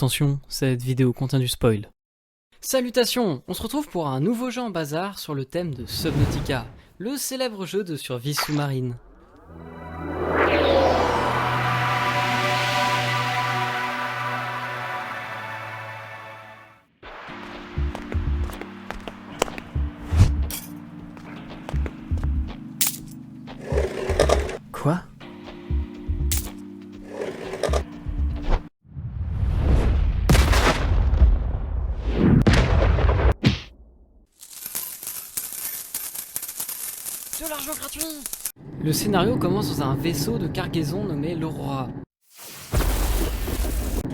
Attention, cette vidéo contient du spoil. Salutations, on se retrouve pour un nouveau jeu en bazar sur le thème de Subnautica, le célèbre jeu de survie sous-marine. Quoi ? De l'argent gratuit! Le scénario commence dans un vaisseau de cargaison nommé l'Aurora.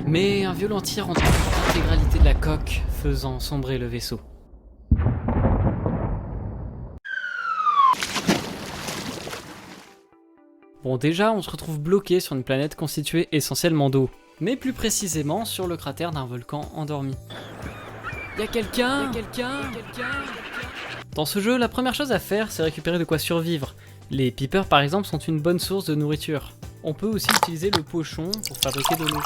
Mais un violent tir endommage l'intégralité de la coque, faisant sombrer le vaisseau. Bon, déjà, on se retrouve bloqué sur une planète constituée essentiellement d'eau, mais plus précisément sur le cratère d'un volcan endormi. Y'a quelqu'un? Dans ce jeu, la première chose à faire, c'est récupérer de quoi survivre. Les peepers, par exemple, sont une bonne source de nourriture. On peut aussi utiliser le pochon pour fabriquer de l'eau.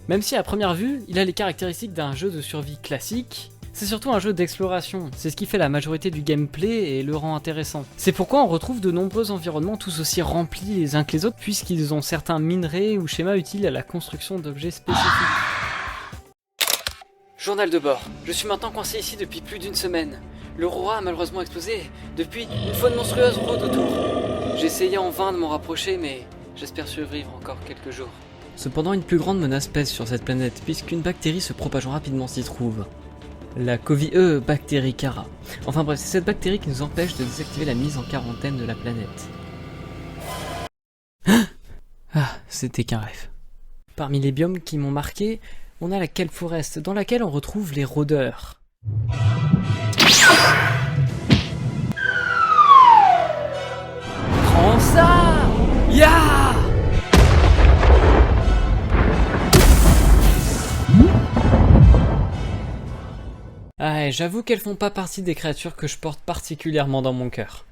Même si à première vue, il a les caractéristiques d'un jeu de survie classique, c'est surtout un jeu d'exploration. C'est ce qui fait la majorité du gameplay et le rend intéressant. C'est pourquoi on retrouve de nombreux environnements tous aussi remplis les uns que les autres, puisqu'ils ont certains minerais ou schémas utiles à la construction d'objets spécifiques. Journal de bord. Je suis maintenant coincé ici depuis plus d'une semaine. L'Aurora a malheureusement explosé. Depuis, une faune monstrueuse rôde autour. J'ai essayé en vain de m'en rapprocher, mais j'espère survivre encore quelques jours. Cependant, une plus grande menace pèse sur cette planète, puisqu'une bactérie se propageant rapidement s'y trouve. La Covid bactericara. Enfin bref, c'est cette bactérie qui nous empêche de désactiver la mise en quarantaine de la planète. Ah, c'était qu'un rêve. Parmi les biomes qui m'ont marqué, on a la Kelp Forest, dans laquelle on retrouve les rôdeurs. Prends ça! Ya! Ah, j'avoue qu'elles font pas partie des créatures que je porte particulièrement dans mon cœur.